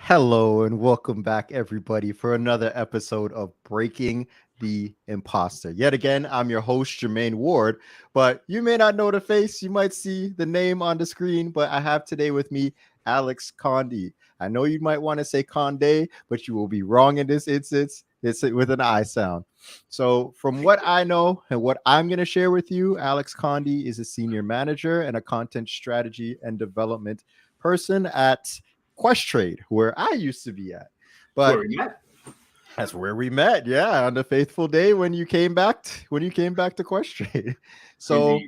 Hello and welcome back, everybody, for another episode of Breaking the Imposter. Yet again, I'm your host, Jermaine Ward, but you may not know the face. You might see the name on the screen, but I have today with me Alex Conde. I know you might want to say Conde, but you will be wrong in this instance. It's with an I sound. So, from what I know and what I'm going to share with you, Alex Conde is a senior manager and a content strategy and development person at Questrade, where I used to be at. That's where But we met. that's where we met, yeah, on the faithful day when you came back to Questrade. So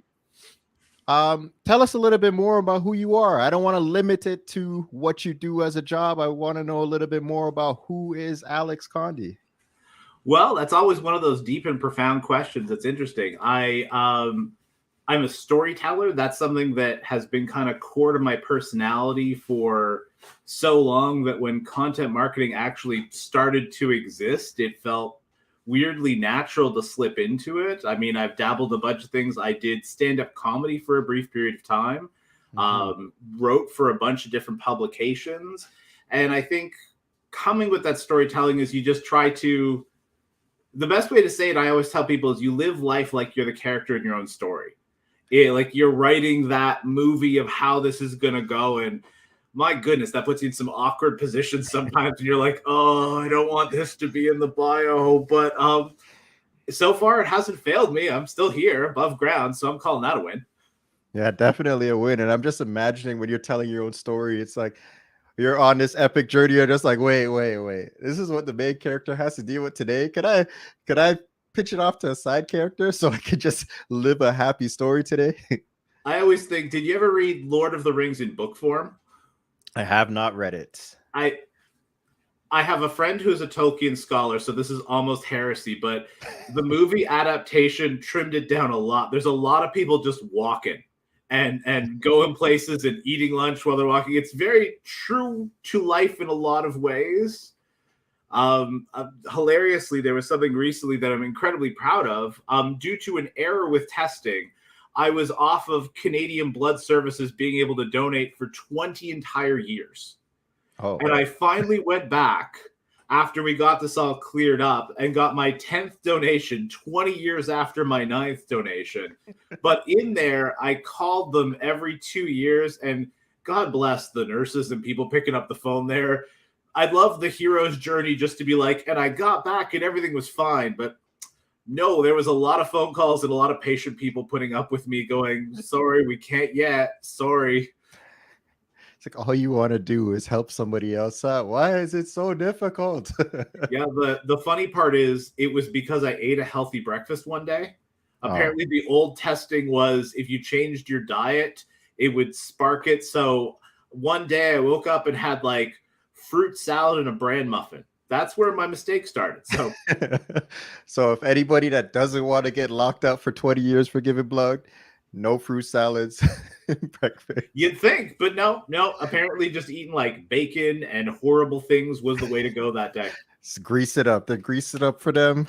Indeed. tell us a little bit more about who you are. I don't want to limit it to what you do as a job. I want to know a little bit more about who is Alex Conde. Well, that's always one of those deep and profound questions. That's interesting. I'm a storyteller. That's something that has been kind of core to my personality for so long that when content marketing actually started to exist, it felt weirdly natural to slip into it. I mean, I've dabbled a bunch of things. I did stand-up comedy for a brief period of time, wrote for a bunch of different publications. And I think coming with that storytelling is you just try to, the best way to say it, I always tell people, is you live life like you're the character in your own story. Like you're writing that movie of how this is going to go. And my goodness, that puts you in some awkward positions sometimes. And you're like, oh, I don't want this to be in the bio. But so far, it hasn't failed me. I'm still here above ground. So I'm calling that a win. Yeah, definitely a win. And I'm just imagining when you're telling your own story, it's like you're on this epic journey. You're just like, wait. This is what the main character has to deal with today. Could I pitch it off to a side character so I could just live a happy story today? I always think, did you ever read Lord of the Rings in book form? I have not read it. I have a friend who's a Tolkien scholar, so this is almost heresy, but the movie adaptation trimmed it down a lot. There's a lot of people just walking and going places and eating lunch while they're walking. It's very true to life in a lot of ways. Hilariously, there was something recently that I'm incredibly proud of. Due to an error with testing, I was off of Canadian Blood Services being able to donate for 20 entire years. Oh, and I finally went back after we got this all cleared up and got my 10th donation 20 years after my 9th donation. But in there, I called them every 2 years, and God bless the nurses and people picking up the phone there. I'd love the hero's journey just to be like, and I got back and everything was fine. But no, there was a lot of phone calls and a lot of patient people putting up with me going, sorry, we can't yet. Sorry. it's like all you want to do is help somebody else out. Why is it so difficult? Yeah, the funny part is it was because I ate a healthy breakfast one day. Apparently, the old testing was if you changed your diet, it would spark it. So one day I woke up and had like fruit salad and a bran muffin. That's where my mistake started. So, so if anybody that doesn't want to get locked up for 20 years for giving blood, no fruit salads, breakfast. You'd think, but no. Apparently, just eating like bacon and horrible things was the way to go that day. Just grease it up. Then grease it up for them.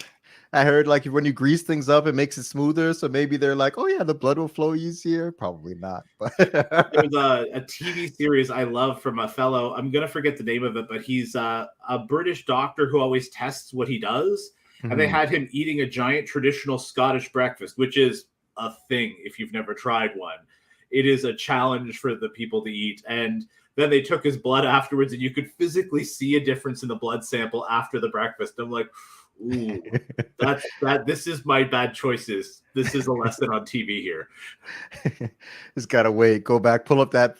I heard like when you grease things up, it makes it smoother. So maybe they're like, oh yeah, the blood will flow easier. Probably not. But there's a TV series I love from a fellow. I'm gonna forget the name of it, but he's a British doctor who always tests what he does. And they had him eating a giant traditional Scottish breakfast, which is a thing if you've never tried one. It is a challenge for the people to eat. And then they took his blood afterwards, and you could physically see a difference in the blood sample after the breakfast. I'm like, ooh, this is my bad choices. This is a lesson on TV here. Just gotta wait, go back, pull that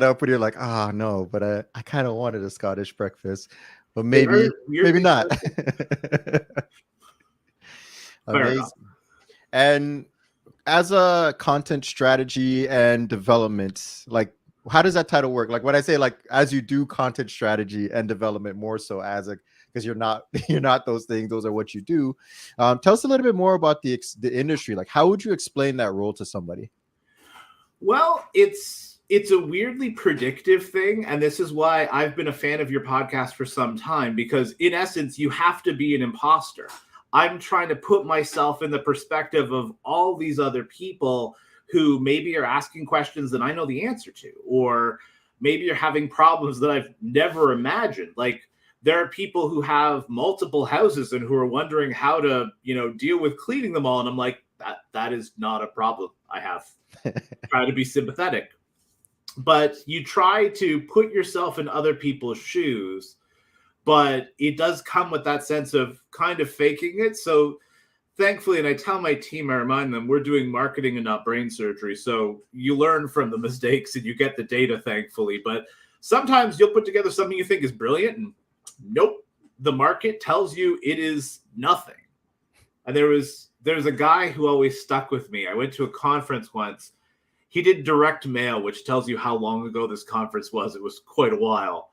up when you're like, oh no, but I kind of wanted a Scottish breakfast, but maybe not. Amazing. And as a content strategy and development, like how does that title work? Like when I say like as you do content strategy and development more so as a, because you're not those things, those are what you do. Tell us a little bit more about the industry. Like how would you explain that role to somebody? Well, it's a weirdly predictive thing, and this is why I've been a fan of your podcast for some time, because in essence you have to be an imposter. I'm trying to put myself in the perspective of all these other people who maybe are asking questions that I know the answer to, or maybe you're having problems that I've never imagined. Like, there are people who have multiple houses and who are wondering how to, deal with cleaning them all. And I'm like, that is not a problem I have. Try to be sympathetic. But you try to put yourself in other people's shoes, but it does come with that sense of kind of faking it. So thankfully, and I tell my team, I remind them, we're doing marketing and not brain surgery. So you learn from the mistakes and you get the data, thankfully. But sometimes you'll put together something you think is brilliant and nope, the market tells you it is nothing. And there's a guy who always stuck with me. I went to a conference once. He did direct mail, which tells you how long ago this conference was. It was quite a while.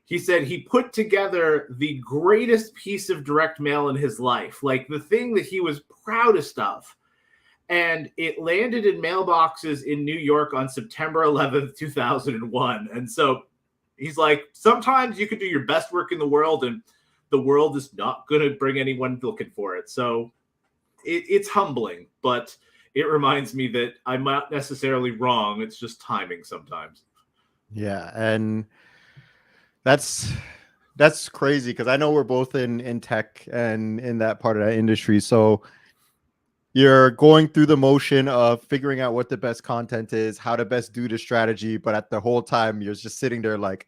He said he put together the greatest piece of direct mail in his life, like the thing that he was proudest of. And it landed in mailboxes in New York on September 11th, 2001. And so he's like, sometimes you can do your best work in the world and the world is not going to bring anyone looking for it. So it's humbling, but it reminds me that I'm not necessarily wrong. It's just timing sometimes. Yeah. And that's crazy because I know we're both in tech and in that part of that industry. So you're going through the motion of figuring out what the best content is, how to best do the strategy. But at the whole time, you're just sitting there like,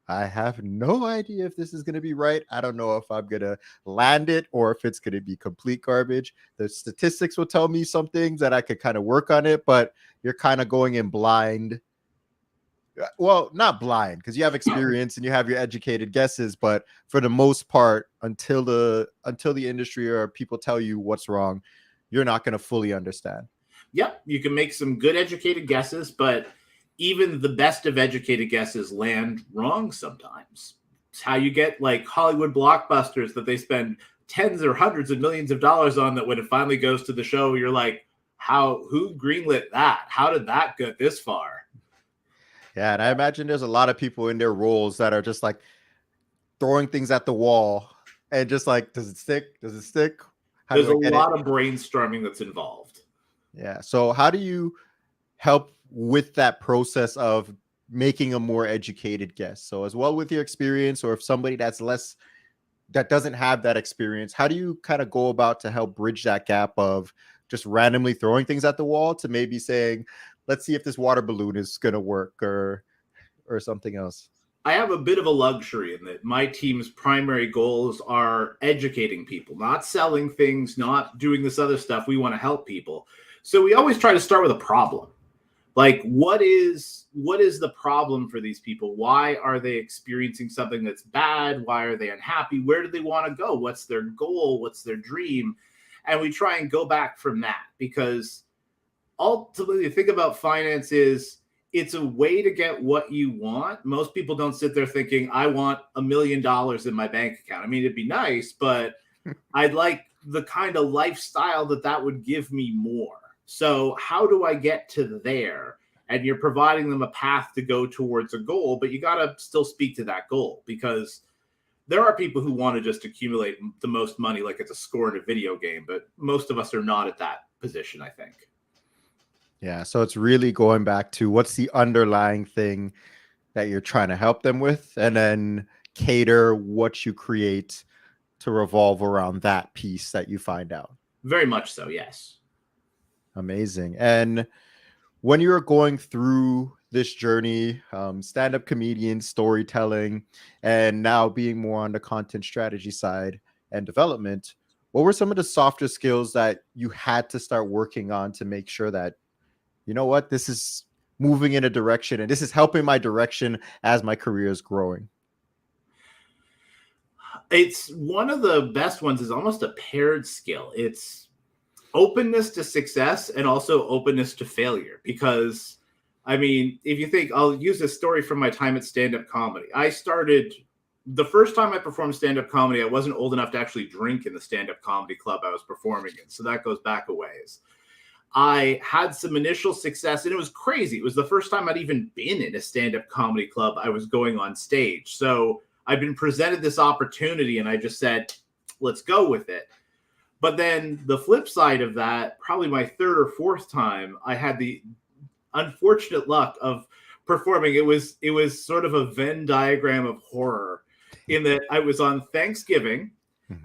I have no idea if this is going to be right. I don't know if I'm going to land it or if it's going to be complete garbage. The statistics will tell me some things that I could kind of work on it, but you're kind of going in blind. Well, not blind because you have experience and you have your educated guesses, but for the most part, until the industry or people tell you what's wrong, you're not going to fully understand. Yep, you can make some good educated guesses, but even the best of educated guesses land wrong sometimes. It's how you get like Hollywood blockbusters that they spend tens or hundreds of millions of dollars on, that when it finally goes to the show, you're like, who greenlit that? How did that get this far? Yeah, and I imagine there's a lot of people in their roles that are just like throwing things at the wall and just like, does it stick? Does it stick? There's a lot of brainstorming that's involved. Yeah. So how do you help with that process of making a more educated guess? So as well with your experience, or if somebody that doesn't have that experience, how do you kind of go about to help bridge that gap of just randomly throwing things at the wall to maybe saying, let's see if this water balloon is going to work or something else? I have a bit of a luxury in that my team's primary goals are educating people, not selling things, not doing this other stuff. We want to help people. So we always try to start with a problem. Like, what is the problem for these people? Why are they experiencing something that's bad? Why are they unhappy? Where do they want to go? What's their goal? What's their dream? And we try and go back from that, because ultimately, think about finance is, it's a way to get what you want. Most people don't sit there thinking, I want $1 million in my bank account. I mean, it'd be nice, but I'd like the kind of lifestyle that would give me more. So how do I get to there? And you're providing them a path to go towards a goal, but you got to still speak to that goal, because there are people who want to just accumulate the most money like it's a score in a video game, but most of us are not at that position, I think. Yeah. So it's really going back to what's the underlying thing that you're trying to help them with, and then cater what you create to revolve around that piece that you find out. Very much so, yes. Amazing. And when you're going through this journey, stand-up comedian, storytelling, and now being more on the content strategy side and development, what were some of the softer skills that you had to start working on to make sure that, you know what, this is moving in a direction and this is helping my direction as my career is growing? It's one of the best ones, is almost a paired skill. It's openness to success and also openness to failure. Because, I mean, if you think, I'll use a story from my time at stand-up comedy. The first time I performed stand-up comedy, I wasn't old enough to actually drink in the stand-up comedy club I was performing in. So that goes back a ways. I had some initial success, and it was crazy. It was the first time I'd even been in a stand-up comedy club. I was going on stage. So I've been presented this opportunity, and I just said, let's go with it. But then the flip side of that, probably my third or fourth time, I had the unfortunate luck of performing. It was sort of a Venn diagram of horror, in that I was on Thanksgiving,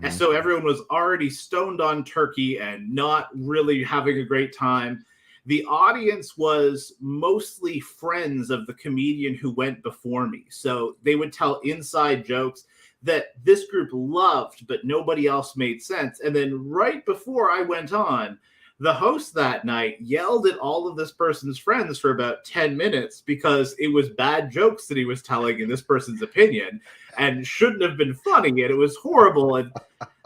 and so everyone was already stoned on turkey and not really having a great time. The audience was mostly friends of the comedian who went before me. So they would tell inside jokes that this group loved, but nobody else made sense. And then right before I went on, the host that night yelled at all of this person's friends for about 10 minutes because it was bad jokes that he was telling in this person's opinion and shouldn't have been funny. And it was horrible. And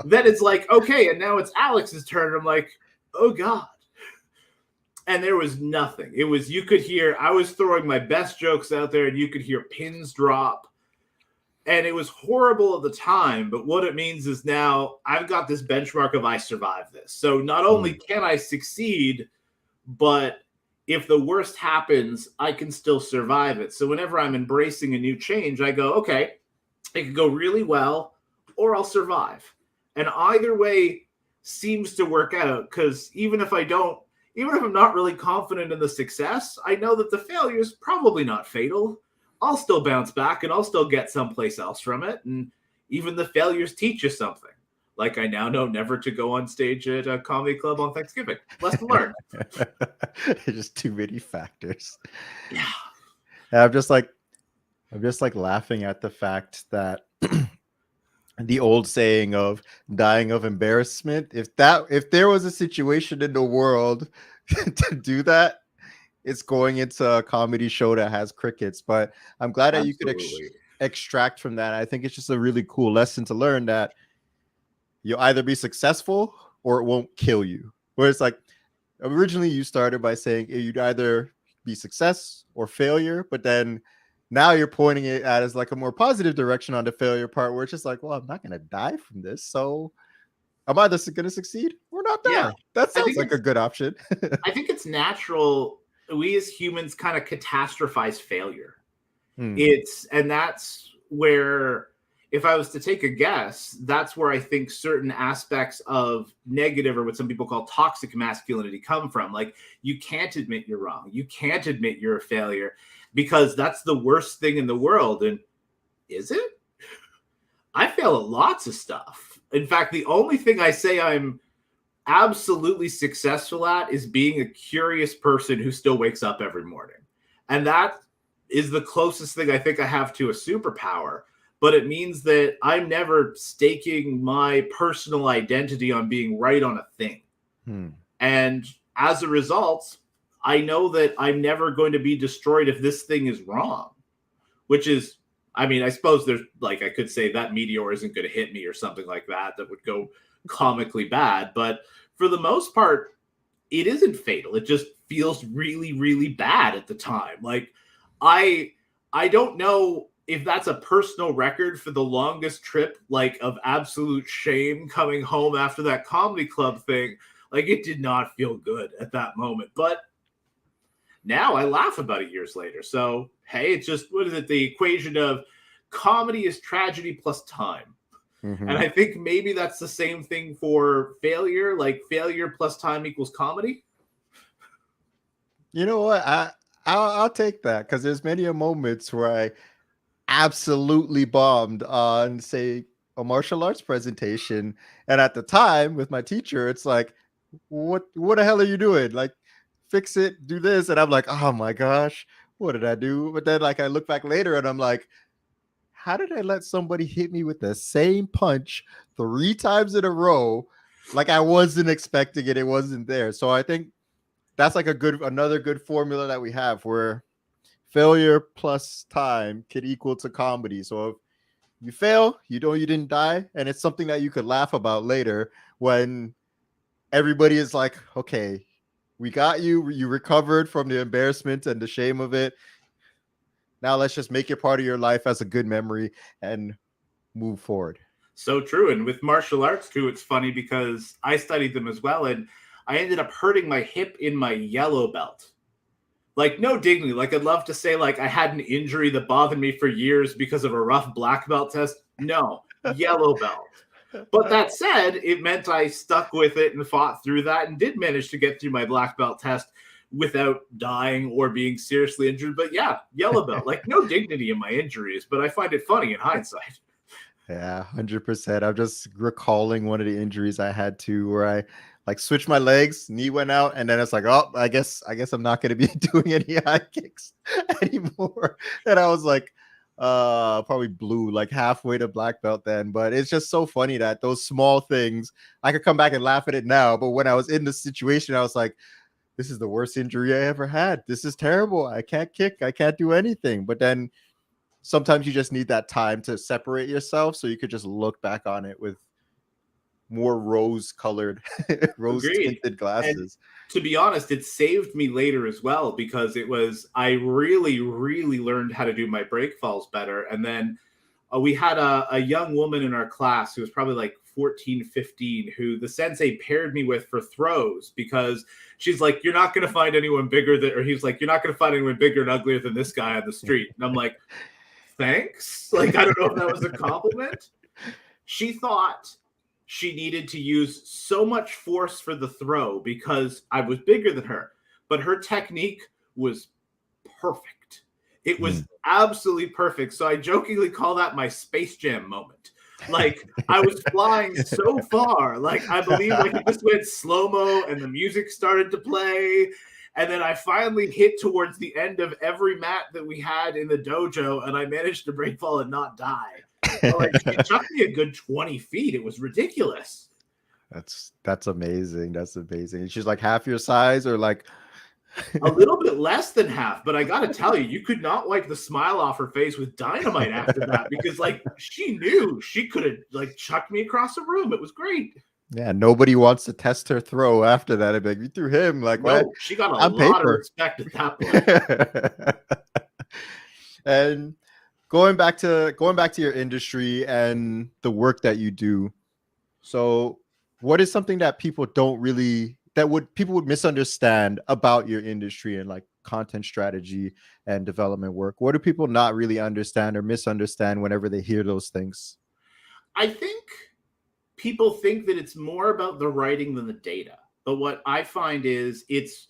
then it's like, okay, and now it's Alex's turn. I'm like, oh God. And there was nothing. It was, you could hear, I was throwing my best jokes out there and you could hear pins drop. And it was horrible at the time, but what it means is now I've got this benchmark of I survived this. So not only can I succeed, but if the worst happens, I can still survive it. So whenever I'm embracing a new change, I go, okay, it could go really well or I'll survive. And either way seems to work out, because even if I'm not really confident in the success, I know that the failure is probably not fatal. I'll still bounce back and I'll still get someplace else from it. And even the failures teach you something. Like I now know never to go on stage at a comedy club on Thanksgiving. Lesson learned. Just too many factors. Yeah. And I'm just like laughing at the fact that the old saying of dying of embarrassment, if there was a situation in the world to do that, it's going into a comedy show that has crickets. But I'm glad that you could extract from that. I think it's just a really cool lesson to learn, that you'll either be successful or it won't kill you. Where it's like, originally you started by saying you'd either be success or failure, but then now you're pointing it at as like a more positive direction on the failure part, where it's just like, well, I'm not going to die from this, so I'm either going to succeed or not die. Yeah, that sounds like a good option. I think it's natural. We as humans kind of catastrophize failure. And that's where, if I was to take a guess, that's where I think certain aspects of negative, or what some people call toxic masculinity, come from. Like, you can't admit you're wrong. You can't admit you're a failure, because that's the worst thing in the world. And is it? I fail at lots of stuff. In fact, the only thing I say I'm absolutely successful at is being a curious person who still wakes up every morning. And that is the closest thing I think I have to a superpower. But it means that I'm never staking my personal identity on being right on a thing. And as a result, I know that I'm never going to be destroyed if this thing is wrong, which is, I mean, I suppose there's, like, I could say that meteor isn't going to hit me or something like that. That would go comically bad. But for the most part, it isn't fatal. It just feels really, really bad at the time. Like, I don't know if that's a personal record for the longest trip, like, of absolute shame coming home after that comedy club thing. Like, it did not feel good at that moment. But now I laugh about it years later. So, hey, it's just, what is it? The equation of comedy is tragedy plus time. And I think maybe that's the same thing for failure. Like, failure plus time equals comedy. You know what? I'll take that, because there's many moments where I absolutely bombed on, say, a martial arts presentation, and at the time with my teacher, it's like, what the hell are you doing? Like, fix it, do this. And I'm like, oh my gosh, what did I do? But then, like, I look back later and I'm like, how did I let somebody hit me with the same punch 3 times in a row? Like, I wasn't expecting it. It wasn't there. So I think that's like another good formula that we have, where failure plus time could equal to comedy. So if you fail, you know you didn't die, and it's something that you could laugh about later when everybody is like, okay, we got you. You recovered from the embarrassment and the shame of it. Now let's just make it part of your life as a good memory and move forward. So true. And with martial arts too, it's funny because I studied them as well, and I ended up hurting my hip in my yellow belt. Like, no dignity. Like, I'd love to say, like, I had an injury that bothered me for years because of a rough black belt test. No, yellow belt. But that said, it meant I stuck with it and fought through that and did manage to get through my black belt test. without dying or being seriously injured. But yeah, yellow belt, like no dignity in my injuries, but I find it funny in hindsight. Yeah, 100%. I'm just recalling one of the injuries I had to where I like switched my legs, knee went out, and then it's like, oh, I guess I'm not gonna be doing any high kicks anymore. And I was like, probably blue, like halfway to black belt then. But it's just so funny that those small things, I could come back and laugh at it now. But when I was in the situation, I was like, this is the worst injury I ever had. This is terrible. I can't kick, I can't do anything. But then sometimes you just need that time to separate yourself so you could just look back on it with more rose colored rose Agreed. tinted And glasses. to be honest, it saved me later as well because I really, really learned how to do my break falls better. And then we had a young woman in our class who was probably like 14, 15, who the sensei paired me with for throws because she's like, you're not going to find anyone bigger than, or he's like, you're not going to find anyone bigger and uglier than this guy on the street. And I'm like, thanks. Like, I don't know if that was a compliment. She thought she needed to use so much force for the throw because I was bigger than her, but her technique was perfect. It was absolutely perfect. So I jokingly call that my Space Jam moment. Like I was flying so far, like I believe like it just went slow-mo and the music started to play. And then I finally hit towards the end of every mat that we had in the dojo, and I managed to break fall and not die. But like she chucked me a good 20 feet. It was ridiculous. That's amazing. That's amazing. She's like half your size or like a little bit less than half, but I gotta tell you, you could not wipe the smile off her face with dynamite after that because like she knew she could have like chucked me across the room. It was great. yeah, nobody wants to test her throw after that. I'd be like, you threw him like No, what? she got a On lot of paper. respect at that point. And going back to your industry and the work that you do. So what is something that people don't really people would misunderstand about your industry and like content strategy and development work? What do people not really understand or misunderstand whenever they hear those things? I think people think that it's more about the writing than the data. But what I find is it's,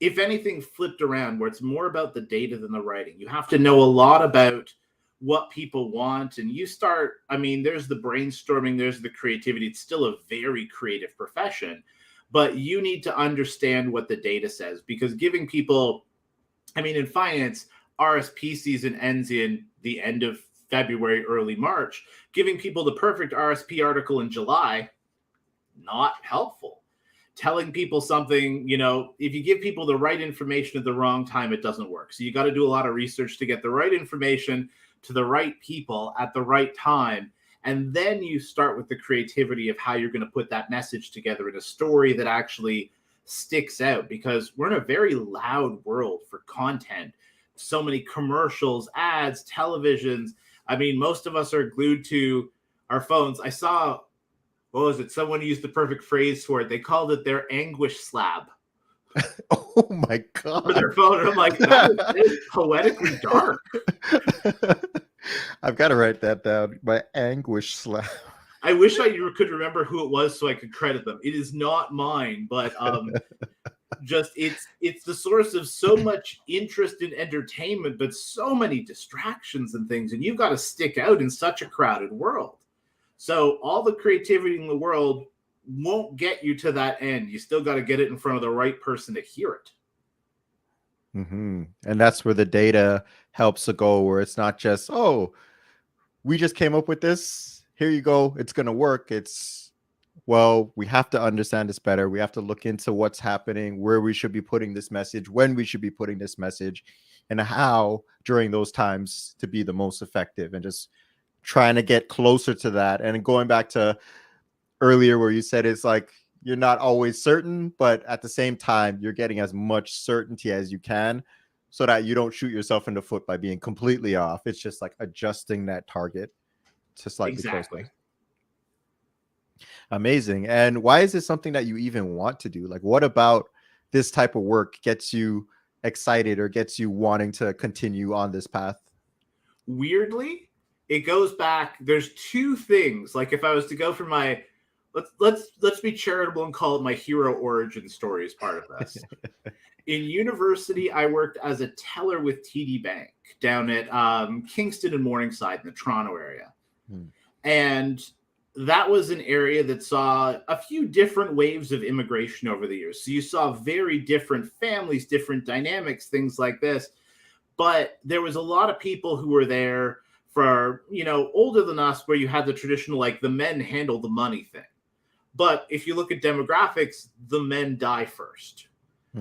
if anything, flipped around where it's more about the data than the writing. You have to know a lot about what people want. And you start, I mean, there's the brainstorming, there's the creativity. It's still a very creative profession, but you need to understand what the data says because giving people, I mean, in finance, RSP season ends in the end of February, early March. Giving people the perfect RSP article in July, not helpful. Telling people something, you know, if you give people the right information at the wrong time, it doesn't work. So you got to do a lot of research to get the right information to the right people at the right time. And then you start with the creativity of how you're going to put that message together in a story that actually sticks out because we're in a very loud world for content. So many commercials, ads, televisions. I mean, most of us are glued to our phones. I saw, what was it? Someone used the perfect phrase for it. They called it their anguish slab. Oh my God. For their phone. And I'm like, that is poetically dark. I've got to write that down. My anguish slab. I wish I could remember who it was so I could credit them. It is not mine, but just it's the source of so much interest in entertainment, but so many distractions and things, and you've got to stick out in such a crowded world. So all the creativity in the world won't get you to that end. You still got to get it in front of the right person to hear it. Mm-hmm. And that's where the data helps to go, where it's not just, oh, we just came up with this. Here you go. It's going to work. It's, well, we have to understand this better. We have to look into what's happening, where we should be putting this message, when we should be putting this message, and how during those times to be the most effective, and just trying to get closer to that. And going back to earlier where you said it's like you're not always certain, but at the same time, you're getting as much certainty as you can so that you don't shoot yourself in the foot by being completely off. It's just like adjusting that target to slightly closer. Amazing. And why is this something that you even want to do? Like, what about this type of work gets you excited or gets you wanting to continue on this path? Weirdly, it goes back. There's two things. Like if I was to go for my, let's be charitable and call it my hero origin story as part of this. In university, I worked as a teller with TD Bank down at Kingston and Morningside in the Toronto area. And that was an area that saw a few different waves of immigration over the years. So you saw very different families, different dynamics, things like this. But there was a lot of people who were there for, older than us, where you had the traditional, like, the men handle the money thing. But if you look at demographics, the men die first.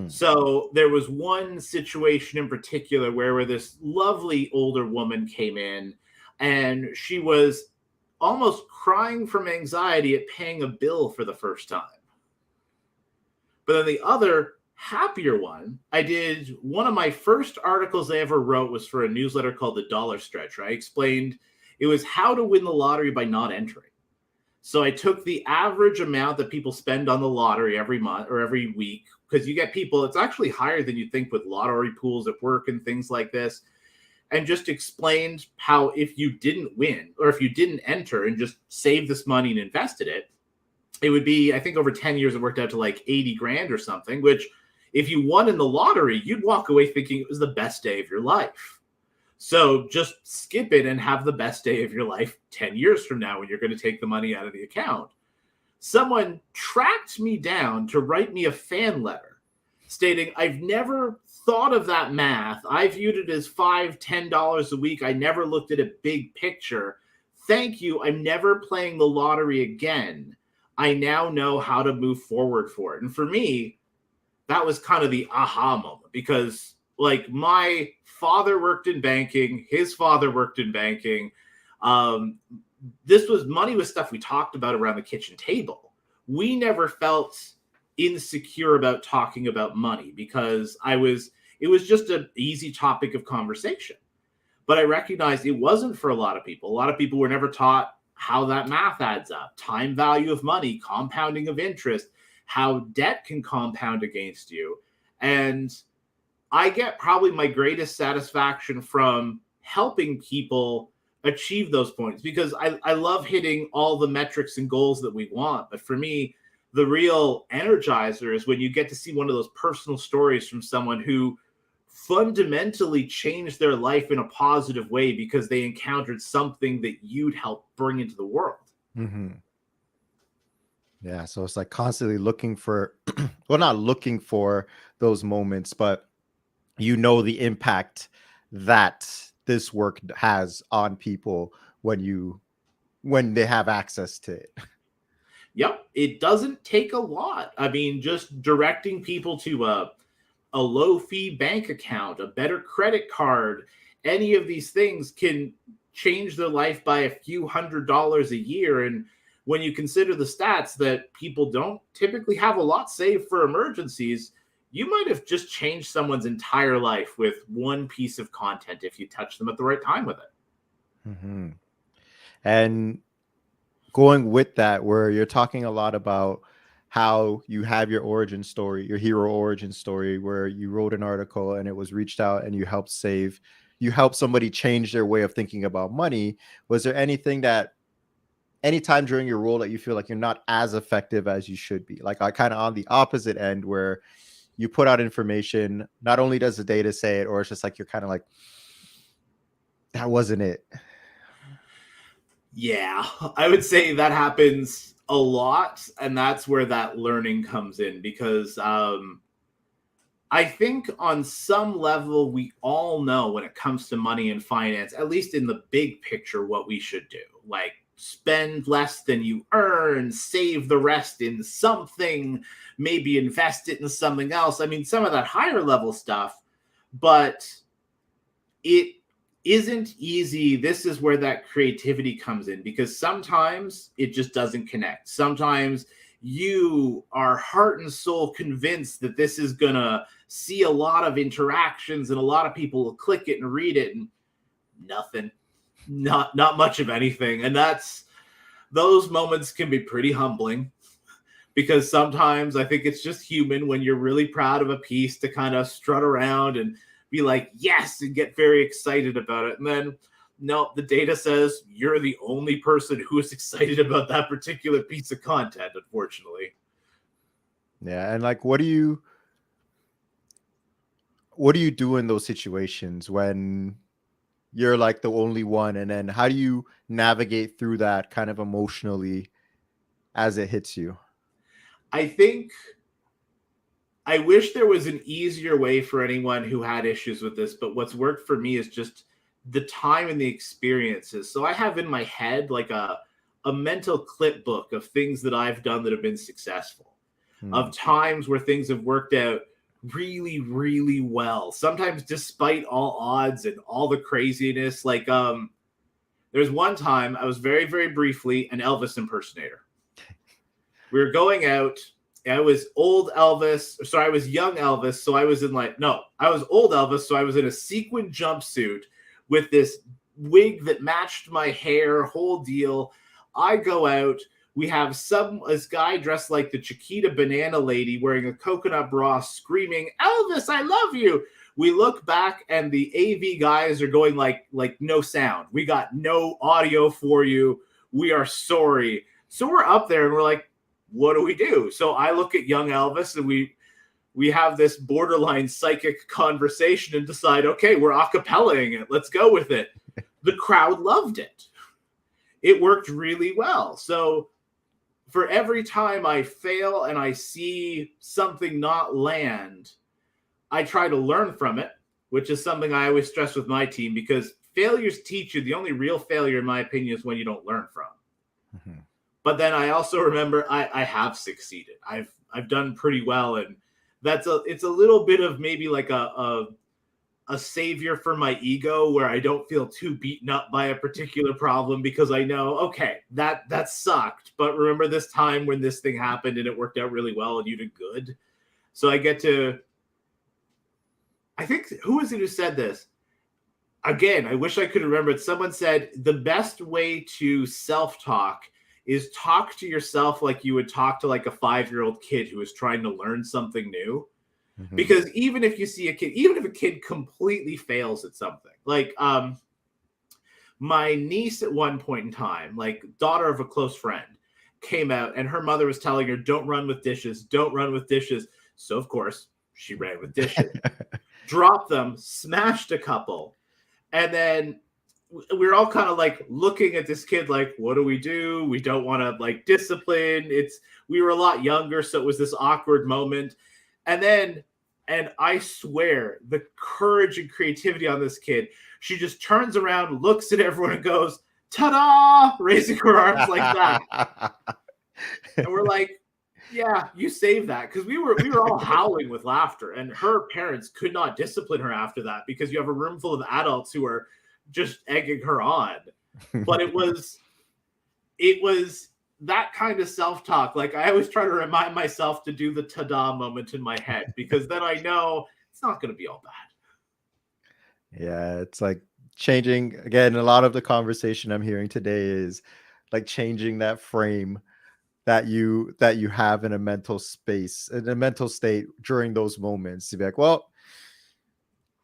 So there was one situation in particular where this lovely older woman came in, and she was almost crying from anxiety at paying a bill for the first time. But then the other happier one, I did one of my first articles I ever wrote was for a newsletter called The Dollar Stretch. I explained it was how to win the lottery by not entering. So I took the average amount that people spend on the lottery every month or every week, because you get people, it's actually higher than you think with lottery pools at work and things like this, and just explained how if you didn't win or if you didn't enter and just saved this money and invested it, it would be, I think over 10 years, it worked out to like 80 grand or something, which if you won in the lottery, you'd walk away thinking it was the best day of your life. So just skip it and have the best day of your life 10 years from now when you're going to take the money out of the account. Someone tracked me down to write me a fan letter stating, I've never thought of that math. I viewed it as $5, $10 a week. I never looked at a big picture. Thank you. I'm never playing the lottery again. I now know how to move forward for it. And for me, that was kind of the aha moment, because like my father worked in banking, his father worked in banking. Money was stuff we talked about around the kitchen table. We never felt insecure about talking about money because it was just an easy topic of conversation. But I recognized it wasn't for a lot of people. A lot of people were never taught how that math adds up, time value of money, compounding of interest, how debt can compound against you. And I get probably my greatest satisfaction from helping people achieve those points, because I love hitting all the metrics and goals that we want. But for me, the real energizer is when you get to see one of those personal stories from someone who fundamentally changed their life in a positive way because they encountered something that you'd help bring into the world. Mm-hmm. Yeah. So it's like constantly looking for, well, not looking for those moments, but the impact that this work has on people when they have access to it. Yep. It doesn't take a lot. I mean, just directing people to a low fee bank account, a better credit card, any of these things can change their life by a few $100s a year. And when you consider the stats that people don't typically have a lot saved for emergencies, you might have just changed someone's entire life with one piece of content if you touch them at the right time with it. Mm-hmm. And going with that, where you're talking a lot about how you have your origin story, your hero origin story, where you wrote an article and it was reached out and you helped somebody change their way of thinking about money. Was there anytime during your role that you feel like you're not as effective as you should be? Like I kind of on the opposite end, where you put out information, not only does the data say it, or it's just like you're kind of like, that wasn't it. Yeah, I would say that happens a lot, and that's where that learning comes in, because I think on some level we all know when it comes to money and finance, at least in the big picture, what we should do. Like spend less than you earn, save the rest in something, maybe invest it in something else. I mean, some of that higher level stuff, but it isn't easy. This is where that creativity comes in, because sometimes it just doesn't connect. Sometimes you are heart and soul convinced that this is going to see a lot of interactions and a lot of people will click it and read it, and nothing, not much of anything. And those moments can be pretty humbling, because sometimes I think it's just human when you're really proud of a piece to kind of strut around and be like, yes, and get very excited about it. And then, no, the data says you're the only person who is excited about that particular piece of content, unfortunately. Yeah. And like, what do you, what do you do in those situations when you're like the only one, and then how do you navigate through that kind of emotionally as it hits you? I think I wish there was an easier way for anyone who had issues with this, but what's worked for me is just the time and the experiences. So I have in my head like a mental clip book of things that I've done that have been successful, Hmm. of times where things have worked out really, really well. Sometimes despite all odds and all the craziness. Like there's one time I was very, very briefly an Elvis impersonator. We were going out. I was old Elvis. Sorry, I was young Elvis. So I was in like, no, I was old Elvis. So I was in a sequin jumpsuit with this wig that matched my hair, whole deal. I go out. We have this guy dressed like the Chiquita banana lady wearing a coconut bra screaming, Elvis, I love you. We look back and the AV guys are going like no sound. We got no audio for you. We are sorry. So we're up there and we're like, what do we do? So I look at young Elvis and we have this borderline psychic conversation and decide, okay, we're acapellaing it. Let's go with it. The crowd loved it. It worked really well. So for every time I fail and I see something not land, I try to learn from it, which is something I always stress with my team, because failures teach you. The only real failure, in my opinion, is when you don't learn from. Mm-hmm. But then I also remember I have succeeded. I've done pretty well, and it's a little bit of maybe like a savior for my ego, where I don't feel too beaten up by a particular problem, because I know, okay, that sucked, but remember this time when this thing happened and it worked out really well and you did good. So I get to, I think, who was it who said this? Again, I wish I could remember it. Someone said the best way to self-talk is talk to yourself like you would talk to like a 5-year-old kid who is trying to learn something new. Mm-hmm. Because even if you see a kid, even if a kid completely fails at something, like my niece at one point in time, like daughter of a close friend, came out and her mother was telling her, don't run with dishes, don't run with dishes. So of course she ran with dishes, dropped them, smashed a couple. And then we were all kind of like looking at this kid like, what do? We don't want to like discipline. We were a lot younger, so it was this awkward moment. And I swear, the courage and creativity on this kid, she just turns around, looks at everyone and goes, ta-da, raising her arms like that. And we're like, yeah, you saved that. Because we were all howling with laughter, and her parents could not discipline her after that, because you have a room full of adults who are just egging her on. But it was that kind of self-talk. Like, I always try to remind myself to do the ta-da moment in my head, because then I know it's not going to be all bad. Yeah, it's like changing, again, a lot of the conversation I'm hearing today is like changing that frame that you have in a mental space, in a mental state during those moments, to be like, well,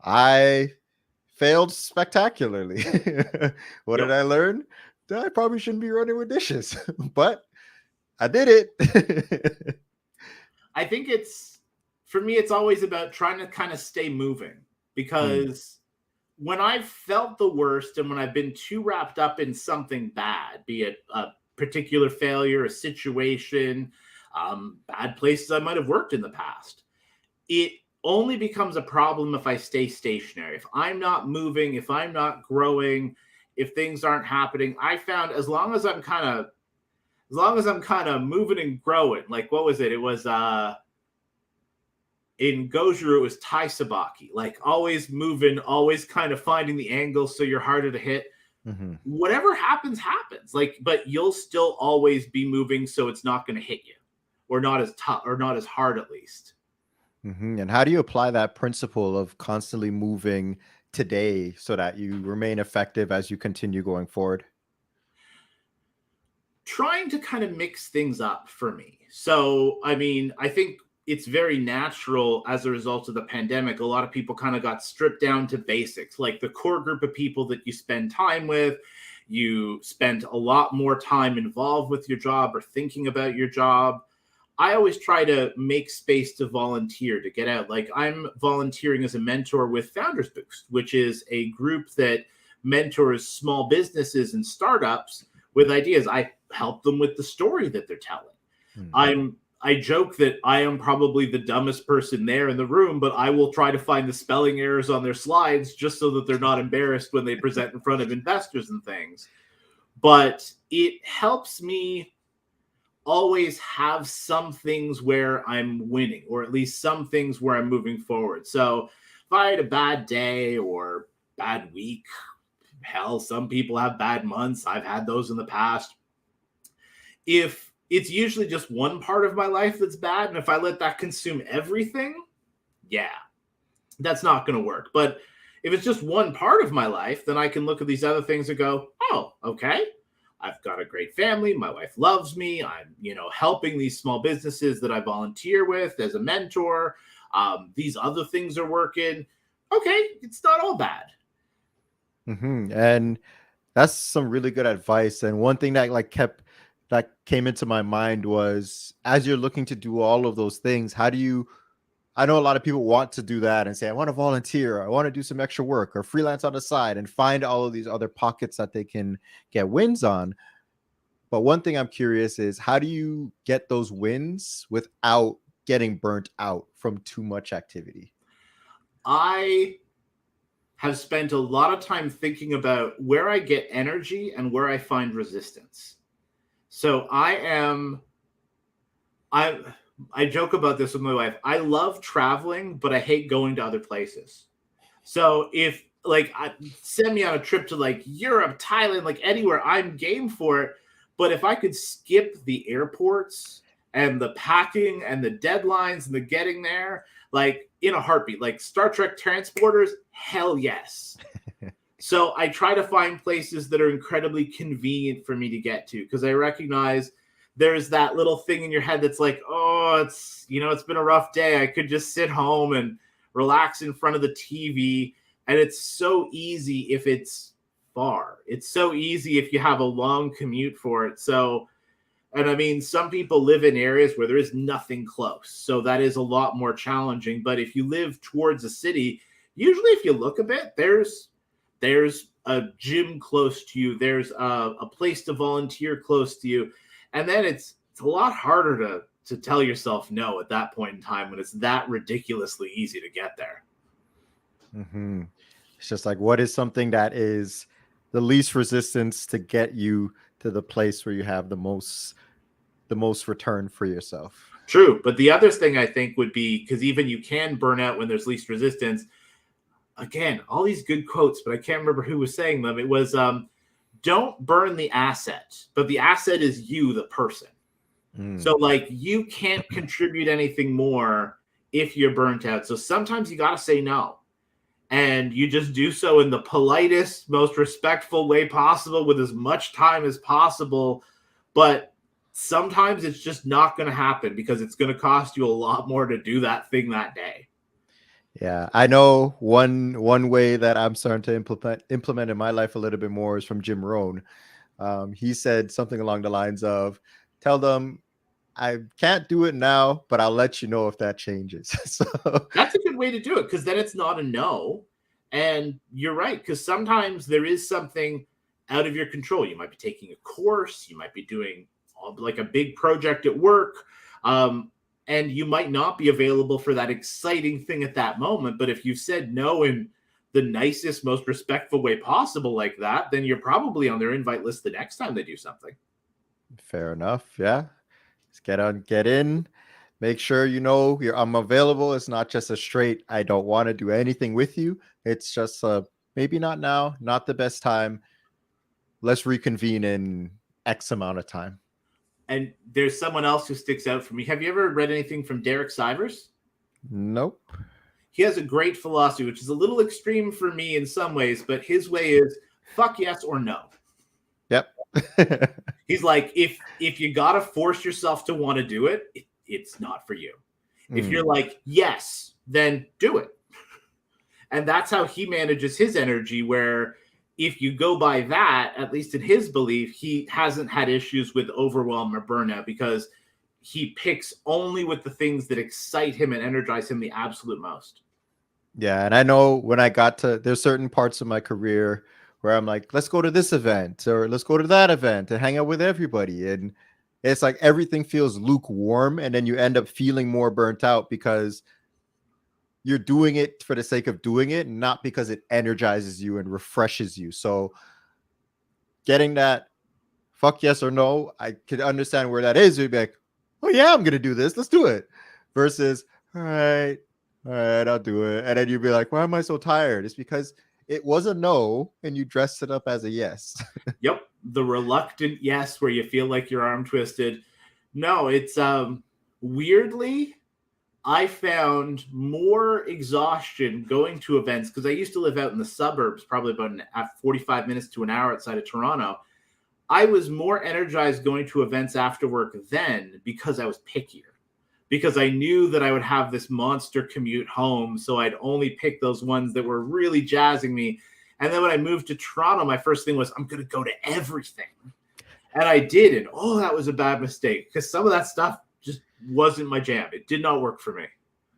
I failed spectacularly. What did I learn? That I probably shouldn't be running with dishes, but I did it. I think for me, it's always about trying to kind of stay moving, because when I've felt the worst and when I've been too wrapped up in something bad, be it a particular failure, a situation, bad places I might have worked in the past, it only becomes a problem if I stay stationary. If I'm not moving, if I'm not growing, if things aren't happening. I found as long as I'm kind of moving and growing, like what was it? It was in Gojira, it was Tai Sabaki, like always moving, always kind of finding the angle so you're harder to hit. Mm-hmm. Whatever happens, like, but you'll still always be moving, so it's not going to hit you, or not as tough, or not as hard, at least. Mm-hmm. And how do you apply that principle of constantly moving today so that you remain effective as you continue going forward? Trying to kind of mix things up for me. So, I mean, I think it's very natural as a result of the pandemic. A lot of people kind of got stripped down to basics, like the core group of people that you spend time with. You spend a lot more time involved with your job or thinking about your job. I always try to make space to volunteer, to get out. Like I'm volunteering as a mentor with Founders Boost, which is a group that mentors small businesses and startups with ideas. I help them with the story that they're telling. I joke that I am probably the dumbest person there in the room, but I will try to find the spelling errors on their slides just so that they're not embarrassed when they present in front of investors and things. But it helps me always have some things where I'm winning, or at least some things where I'm moving forward. So if I had a bad day or bad week, hell, some people have bad months. I've had those in the past. If it's usually just one part of my life that's bad, and if I let that consume everything, yeah, that's not going to work. But if it's just one part of my life, then I can look at these other things and go, oh, okay, I've got a great family. My wife loves me. I'm, helping these small businesses that I volunteer with as a mentor. These other things are working. Okay, it's not all bad. And that's some really good advice. And one thing that came into my mind was, as you're looking to do all of those things, I know a lot of people want to do that and say, I want to volunteer, I want to do some extra work or freelance on the side and find all of these other pockets that they can get wins on. But one thing I'm curious is, how do you get those wins without getting burnt out from too much activity? I have spent a lot of time thinking about where I get energy and where I find resistance. So I joke about this with my wife. I love traveling, but I hate going to other places. So if send me on a trip to like Europe, Thailand, like anywhere, I'm game for it. But if I could skip the airports and the packing and the deadlines and the getting there, like in a heartbeat, like Star Trek transporters, hell yes. So I try to find places that are incredibly convenient for me to get to, because I recognize there's that little thing in your head that's like, oh, it's been a rough day. I could just sit home and relax in front of the TV. And it's so easy if it's far. It's so easy if you have a long commute for it. So, and I mean, some people live in areas where there is nothing close. So that is a lot more challenging. But if you live towards a city, usually if you look a bit, there's a gym close to you. There's a place to volunteer close to you. And then it's a lot harder to tell yourself no at that point in time when it's that ridiculously easy to get there. It's just like, what is something that is the least resistance to get you to the place where you have the most return for yourself? True. But the other thing I think would be, because even you can burn out when there's least resistance. Again, all these good quotes, but I can't remember who was saying them. It was, don't burn the asset, but the asset is you, the person. So like you can't contribute anything more if you're burnt out. So sometimes you got to say no. And you just do so in the politest, most respectful way possible with as much time as possible. But sometimes it's just not going to happen because it's going to cost you a lot more to do that thing that day. Yeah, I know one way that I'm starting to implement in my life a little bit more is from Jim Rohn. He said something along the lines of, tell them I can't do it now, but I'll let you know if that changes. So that's a good way to do it, because then it's not a no. And you're right, because sometimes there is something out of your control. You might be taking a course, you might be doing like a big project at work, and you might not be available for that exciting thing at that moment. But if you said no in the nicest, most respectful way possible like that, then you're probably on their invite list the next time they do something. Fair enough. Yeah. Just get in, make sure I'm available. It's not just a straight, I don't want to do anything with you. It's just maybe not now, not the best time. Let's reconvene in X amount of time. And there's someone else who sticks out for me. Have you ever read anything from Derek Sivers? Nope. He has a great philosophy, which is a little extreme for me in some ways, but his way is fuck yes or no. Yep. He's like, if you got to force yourself to want to do it, it's not for you. If you're like, yes, then do it. And that's how he manages his energy, where if you go by that, at least in his belief, he hasn't had issues with overwhelm or burnout, because he picks only with the things that excite him and energize him the absolute most. Yeah, and I know when I got to, there's certain parts of my career where I'm like, let's go to this event or let's go to that event and hang out with everybody. And it's like everything feels lukewarm, and then you end up feeling more burnt out because you're doing it for the sake of doing it, not because it energizes you and refreshes you. So getting that fuck yes or no, I could understand where that is. You'd be like, oh yeah, I'm gonna do this. Let's do it. Versus, all right, I'll do it. And then you'd be like, why am I so tired? It's because it was a no and you dressed it up as a yes. Yep. The reluctant yes, where you feel like your arm twisted. No, it's weirdly, I found more exhaustion going to events because I used to live out in the suburbs, probably about 45 minutes to an hour outside of Toronto. I was more energized going to events after work then because I was pickier, because I knew that I would have this monster commute home. So I'd only pick those ones that were really jazzing me. And then when I moved to Toronto, my first thing was, I'm going to go to everything. And I did. And oh, that was a bad mistake because some of that stuff just wasn't my jam. It did not work for me.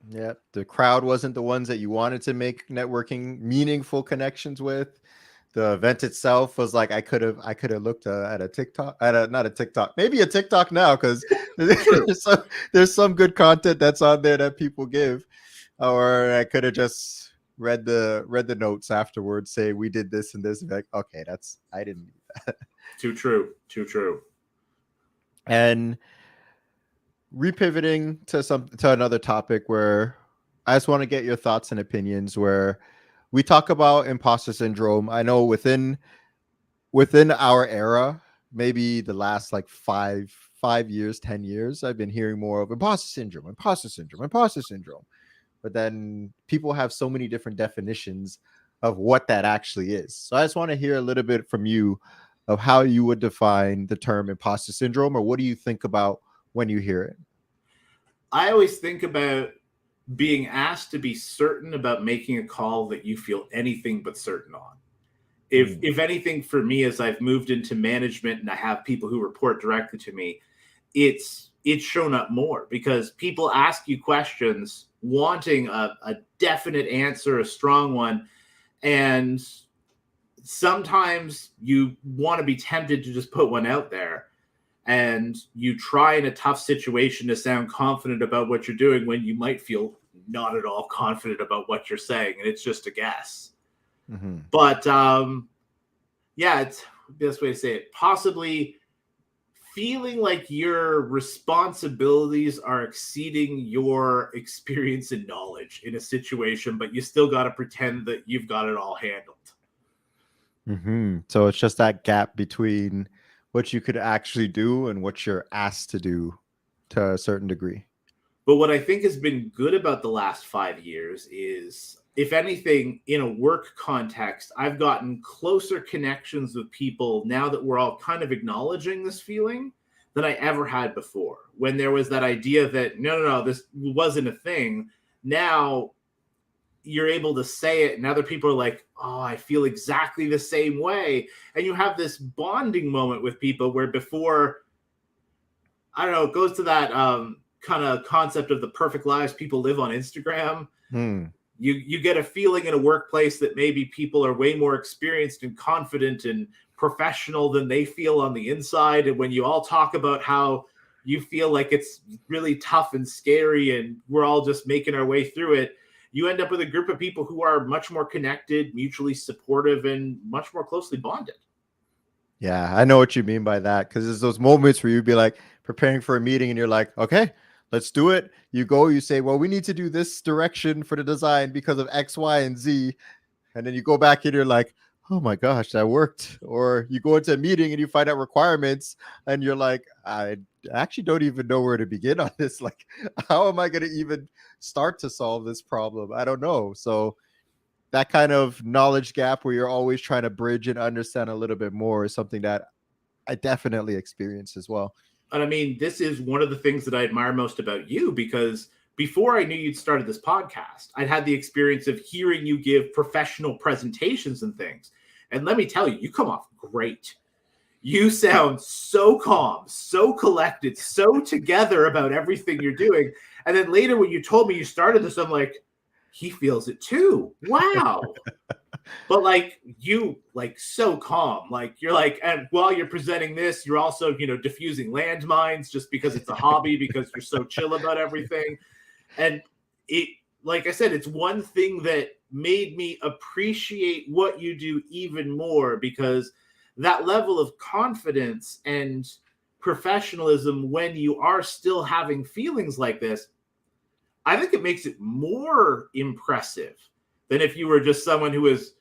Yeah. The crowd wasn't the ones that you wanted to make networking meaningful connections with. The event itself was like, I could have looked at a TikTok, not a TikTok, maybe a TikTok now, because there's some good content that's on there that people give, or I could have just read the notes afterwards, say we did this and this, and like, okay, I didn't need that. Too true. And repivoting to another topic where I just want to get your thoughts and opinions, where we talk about imposter syndrome. I know within our era, maybe the last like 5 years, 10 years, I've been hearing more of imposter syndrome. But then people have so many different definitions of what that actually is. So I just want to hear a little bit from you of how you would define the term imposter syndrome, or what do you think about when you hear it? I always think about being asked to be certain about making a call that you feel anything but certain on. If anything, for me, as I've moved into management and I have people who report directly to me, it's shown up more because people ask you questions wanting a definite answer, a strong one. And sometimes you want to be tempted to just put one out there. And you try in a tough situation to sound confident about what you're doing when you might feel not at all confident about what you're saying. And it's just a guess. Mm-hmm. But yeah, it's the best way to say it. Possibly feeling like your responsibilities are exceeding your experience and knowledge in a situation, but you still got to pretend that you've got it all handled. Mm-hmm. So it's just that gap between what you could actually do and what you're asked to do to a certain degree. But what I think has been good about the last 5 years is, if anything, in a work context, I've gotten closer connections with people now that we're all kind of acknowledging this feeling than I ever had before. When there was that idea that, no, this wasn't a thing. Now you're able to say it and other people are like, oh, I feel exactly the same way. And you have this bonding moment with people where before, I don't know, it goes to that kind of concept of the perfect lives people live on Instagram. You get a feeling in a workplace that maybe people are way more experienced and confident and professional than they feel on the inside. And when you all talk about how you feel like it's really tough and scary and we're all just making our way through it, you end up with a group of people who are much more connected, mutually supportive, and much more closely bonded. Yeah, I know what you mean by that, because there's those moments where you'd be like preparing for a meeting and you're like, okay, let's do it. You go, you say, well, we need to do this direction for the design because of X, Y, and Z. And then you go back and you're like, oh my gosh, that worked. Or you go into a meeting and you find out requirements and you're like, I actually don't even know where to begin on this. Like, how am I going to even start to solve this problem? I don't know. So that kind of knowledge gap where you're always trying to bridge and understand a little bit more is something that I definitely experience as well. And I mean, this is one of the things that I admire most about you, because before I knew you'd started this podcast, I'd had the experience of hearing you give professional presentations and things. And let me tell you, you come off great. You sound so calm, so collected, so together about everything you're doing. And then later when you told me you started this, I'm like, he feels it too. Wow. But like you like so calm, like you're like, and while you're presenting this, you're also, diffusing landmines just because it's a hobby, because you're so chill about everything. And it, like I said, it's one thing that made me appreciate what you do even more, because that level of confidence and professionalism when you are still having feelings like this, I think it makes it more impressive than if you were just someone who was,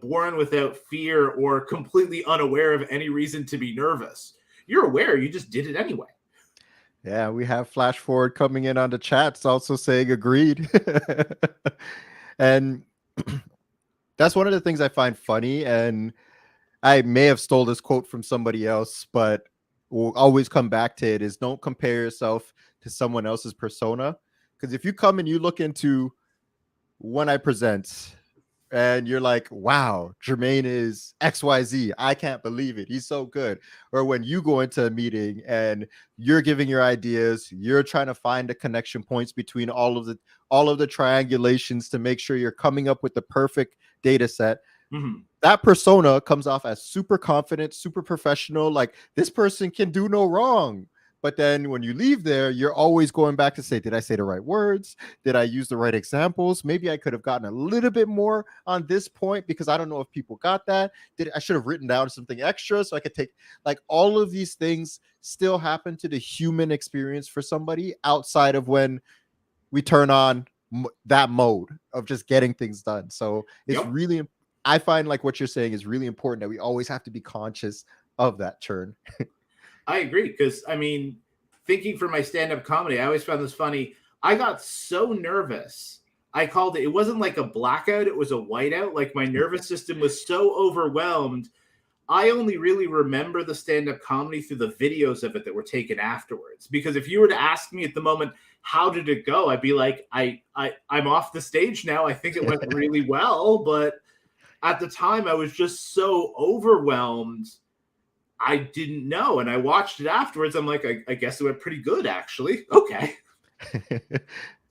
born without fear or completely unaware of any reason to be nervous. You're aware, you just did it anyway. Yeah, we have Flash Forward coming in on the chats also saying agreed. And that's one of the things I find funny. And I may have stole this quote from somebody else, but we'll always come back to it, is don't compare yourself to someone else's persona. Because if you come and you look into when I present and you're like, wow, Jermaine is XYZ. I can't believe it. He's so good. Or when you go into a meeting and you're giving your ideas, you're trying to find the connection points between all of the triangulations to make sure you're coming up with the perfect data set. Mm-hmm. That persona comes off as super confident, super professional, like this person can do no wrong. But then when you leave there, you're always going back to say, did I say the right words? Did I use the right examples? Maybe I could have gotten a little bit more on this point, because I don't know if people got that. I should have written down something extra so I could take, like, all of these things still happen to the human experience for somebody outside of when we turn on that mode of just getting things done. So it's Yep. really, I find like what you're saying is really important, that we always have to be conscious of that turn. I agree, because thinking for my stand-up comedy, I always found this funny. I got so nervous. I called it. It wasn't like a blackout; it was a whiteout. Like my nervous system was so overwhelmed. I only really remember the stand-up comedy through the videos of it that were taken afterwards. Because if you were to ask me at the moment, how did it go? I'd be like, I'm off the stage now. I think it went really well, but at the time, I was just so overwhelmed. I didn't know. And I watched it afterwards. I'm like, I guess it went pretty good, actually. Okay. Except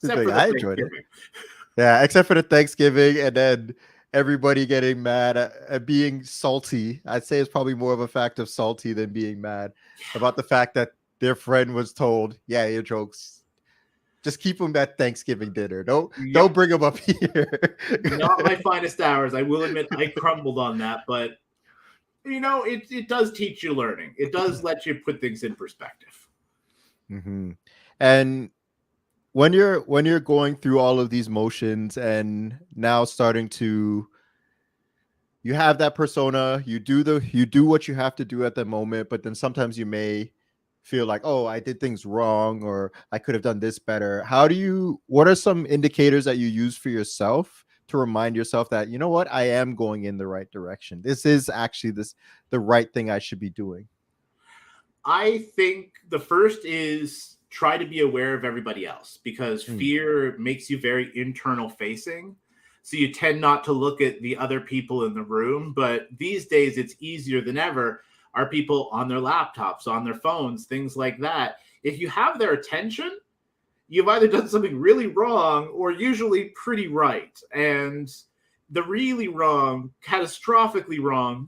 for the I enjoyed it. Thanksgiving. Yeah, except for the Thanksgiving, and then everybody getting mad at being salty. I'd say it's probably more of a fact of salty than being mad about the fact that their friend was told, yeah, your jokes, just keep them at Thanksgiving dinner. Don't bring them up here. Not my finest hours. I will admit I crumbled on that, but it does teach you learning. It does let you put things in perspective. Mm-hmm. And when you're going through all of these motions and now starting to, you have that persona, you do what you have to do at the moment, but then sometimes you may feel like, oh, I did things wrong, or I could have done this better. What are some indicators that you use for yourself to remind yourself that, you know what, I am going in the right direction? This is actually the right thing I should be doing. I think the first is try to be aware of everybody else, because fear makes you very internal facing. So you tend not to look at the other people in the room. But these days, it's easier than ever. Are people on their laptops, on their phones, things like that? If you have their attention, you've either done something really wrong or usually pretty right. And the really wrong, catastrophically wrong,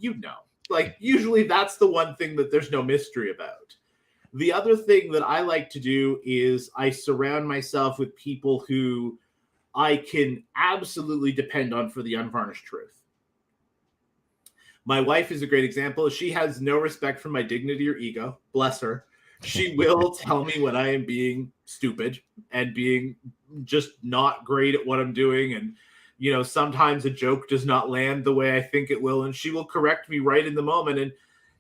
like usually that's the one thing that there's no mystery about. The other thing that I like to do is I surround myself with people who I can absolutely depend on for the unvarnished truth. My wife is a great example. She has no respect for my dignity or ego. Bless her. She will tell me when I am being stupid and being just not great at what I'm doing. And, sometimes a joke does not land the way I think it will. And she will correct me right in the moment. And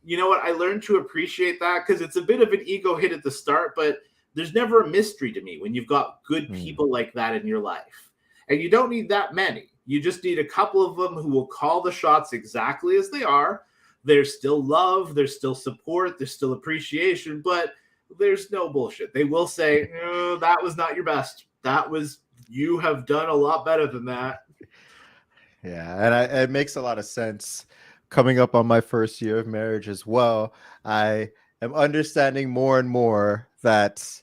you know what? I learned to appreciate that, because it's a bit of an ego hit at the start, but there's never a mystery to me when you've got good people like that in your life. And you don't need that many. You just need a couple of them who will call the shots exactly as they are. There's still love, there's still support, there's still appreciation, but there's no bullshit. They will say, no, that was not your best. You have done a lot better than that. Yeah, and it makes a lot of sense. coming up on my first year of marriage as well, I am understanding more and more that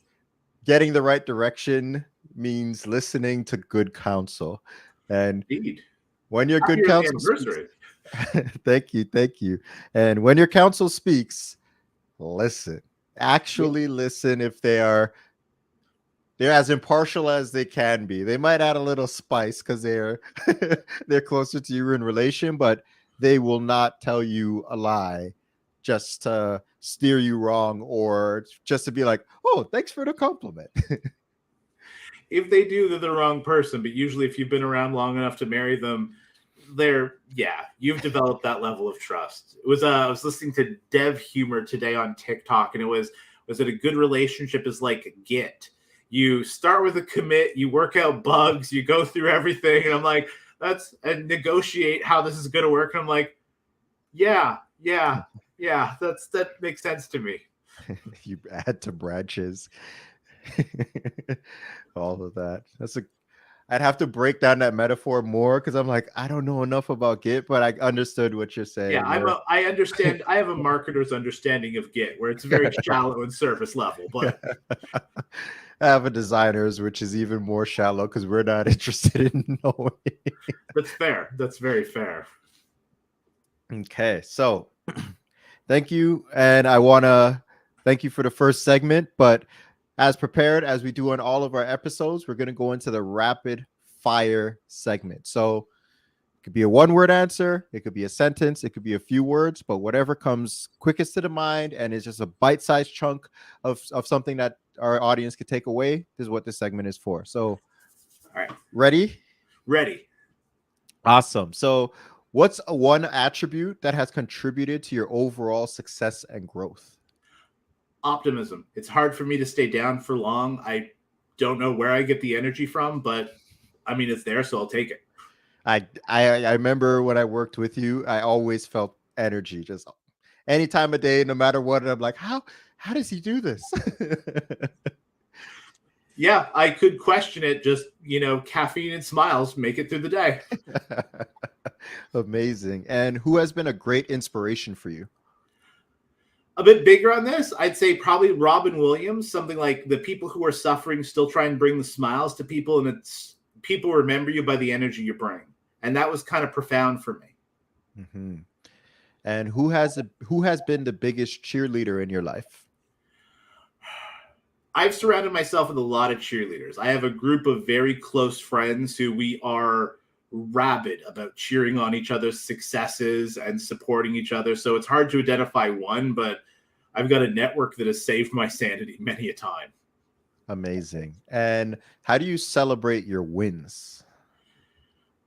getting the right direction means listening to good counsel. And Indeed. when your Happy good counsel speaks, anniversary. thank you. And when your counsel speaks, listen. Actually listen if they're as impartial as they can be. They might add a little spice because they're closer to you in relation, but they will not tell you a lie just to steer you wrong or just to be like, oh, thanks for the compliment. If they do, they're the wrong person. But usually, if you've been around long enough to marry them, you've developed that level of trust. It was I was listening to Dev Humor today on TikTok, and it was that a good relationship is like Git. You start with a commit, you work out bugs, you go through everything, and I'm like, and negotiate how this is going to work. And I'm like, yeah, that makes sense to me. You add to branches. All of that. I'd have to break down that metaphor more because I'm like, I don't know enough about Git, but I understood what you're saying. Yeah, I understand. I have a marketer's understanding of Git, where it's very shallow and surface level. But I have a designer's, which is even more shallow because we're not interested in knowing. That's fair. That's very fair. Okay, so thank you, and I want to thank you for the first segment. But as prepared as we do on all of our episodes, we're going to go into the rapid fire segment. So it could be a one-word answer, it could be a sentence, it could be a few words, but whatever comes quickest to the mind and is just a bite-sized chunk of something that our audience could take away is what this segment is for. So, all right, ready? Ready. Awesome. So, what's one attribute that has contributed to your overall success and growth? Optimism. It's hard for me to stay down for long. I don't know where I get the energy from, but I mean, it's there, so I'll take it. I remember when I worked with you, I always felt energy just any time of day, no matter what. And I'm like, how does he do this? Yeah, I could question it. Just, caffeine and smiles make it through the day. Amazing. And who has been a great inspiration for you? A bit bigger on this, I'd say probably Robin Williams, something like the people who are suffering still try and bring the smiles to people, and it's people remember you by the energy you bring. And that was kind of profound for me. Mm-hmm. And who has been the biggest cheerleader in your life? I've surrounded myself with a lot of cheerleaders. I have a group of very close friends who we are rabid about cheering on each other's successes and supporting each other. So it's hard to identify one, but I've got a network that has saved my sanity many a time. Amazing. And how do you celebrate your wins?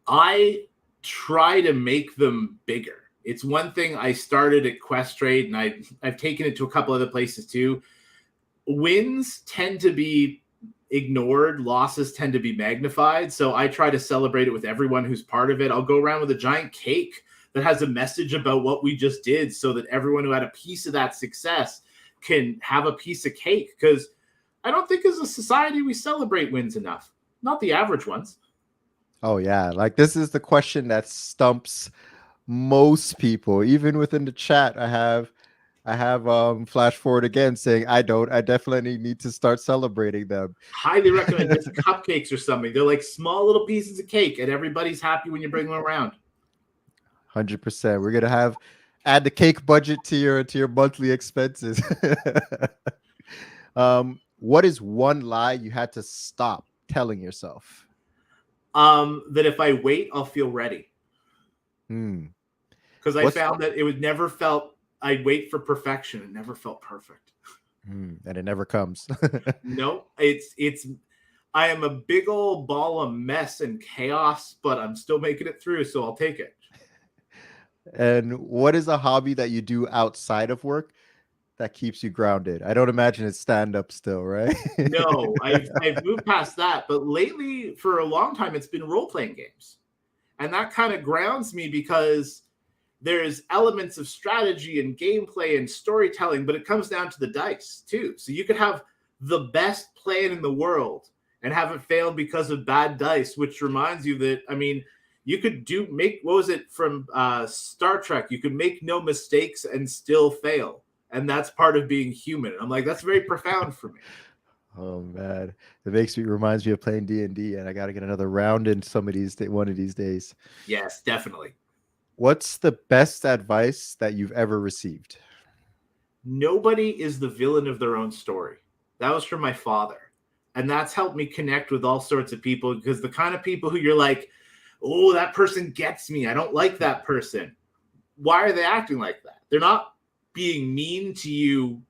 I try to make them bigger. It's one thing I started at Questrade, and I've taken it to a couple other places too. Wins tend to be ignored, losses tend to be magnified. So I try to celebrate it with everyone who's part of it. I'll go around with a giant cake that has a message about what we just did so that everyone who had a piece of that success can have a piece of cake. Because I don't think as a society we celebrate wins enough. Not the average ones. Oh yeah, like this is the question that stumps most people. Even within the chat, I have flash forward again saying I definitely need to start celebrating them. Highly recommend just cupcakes or something. They're like small little pieces of cake, and everybody's happy when you bring them around. 100%. We're gonna add the cake budget to your monthly expenses. What is one lie you had to stop telling yourself? That if I wait, I'll feel ready. Because I found that it would never felt. I'd wait for perfection. It never felt perfect. And it never comes. No, it's. I am a big old ball of mess and chaos, but I'm still making it through, so I'll take it. And what is a hobby that you do outside of work that keeps you grounded? I don't imagine it's stand-up still, right? No, I've moved past that. But lately, for a long time, it's been role-playing games. And that kind of grounds me because there's elements of strategy and gameplay and storytelling, but it comes down to the dice, too. So you could have the best plan in the world and have it fail because of bad dice, which reminds you that, I mean, You could make what was it from Star Trek? You could make no mistakes and still fail, and that's part of being human. I'm like, that's very profound for me. Oh man, it reminds me of playing D&D, and I got to get another round in one of these days. Yes, definitely. What's the best advice that you've ever received? Nobody is the villain of their own story. That was from my father, and that's helped me connect with all sorts of people, because the kind of people who you're like, oh, that person gets me, I don't like that person. Why are they acting like that? They're not being mean to you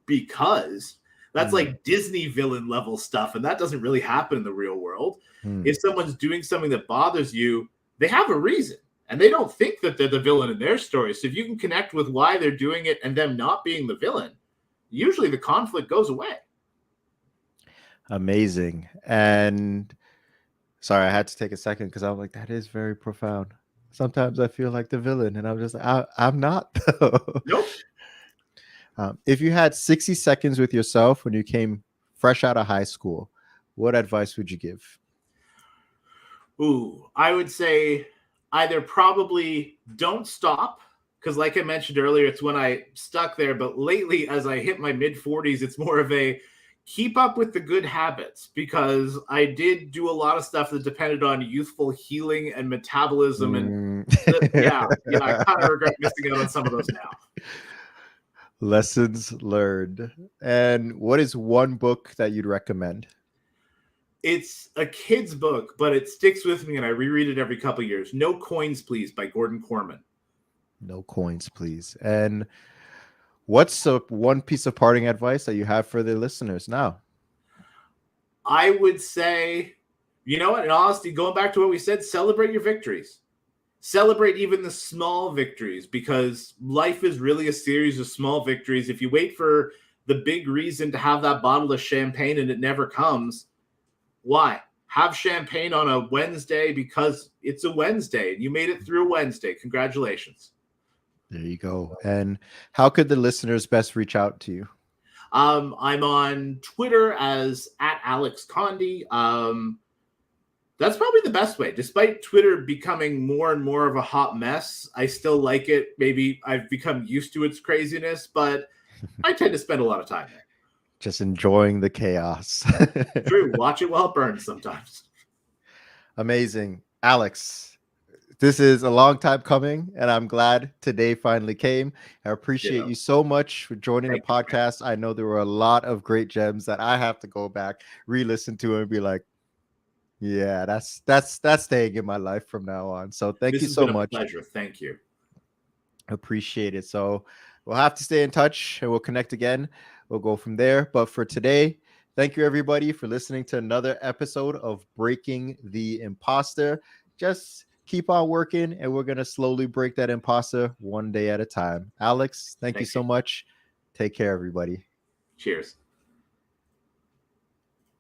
because that's like Disney villain level stuff, and that doesn't really happen in the real world. If someone's doing something that bothers you, they have a reason, and they don't think that they're the villain in their story. So if you can connect with why they're doing it and them not being the villain, usually the conflict goes away. Amazing. And sorry, I had to take a second because I was like, that is very profound. Sometimes I feel like the villain, and I'm just like, I'm not though. Nope. If you had 60 seconds with yourself when you came fresh out of high school, what advice would you give? Ooh, I would say either probably don't stop, because like I mentioned earlier, it's when I stuck there. But lately, as I hit my mid-40s, it's more of a keep up with the good habits, because I did do a lot of stuff that depended on youthful healing and metabolism. And yeah, I kind of regret missing out on some of those now. Lessons learned. And what is one book that you'd recommend? It's a kid's book, but it sticks with me, and I reread it every couple of years. No Coins, Please by Gordon Corman. No Coins, Please. And what's one piece of parting advice that you have for the listeners now? I would say, you know what, in honesty, going back to what we said, celebrate your victories. Celebrate even the small victories, because life is really a series of small victories. If you wait for the big reason to have that bottle of champagne and it never comes, why? Have champagne on a Wednesday because it's a Wednesday and you made it through a Wednesday. Congratulations. There you go. And how could the listeners best reach out to you? I'm on Twitter as @Alex Conde. That's probably the best way. Despite Twitter becoming more and more of a hot mess, I still like it. Maybe I've become used to its craziness, but I tend to spend a lot of time there. Just enjoying the chaos. True. Watch it while it burns sometimes. Amazing. Alex, this is a long time coming, and I'm glad today finally came. I appreciate you so much for joining the podcast. I know there were a lot of great gems that I have to go back, re-listen to, and be like, yeah, that's staying in my life from now on. So thank you so much. Pleasure. Thank you. Appreciate it. So we'll have to stay in touch, and we'll connect again. We'll go from there. But for today, thank you everybody for listening to another episode of Breaking the Imposter. Just keep on working, and we're going to slowly break that imposter one day at a time. Alex, thank you so much. Take care, everybody. Cheers.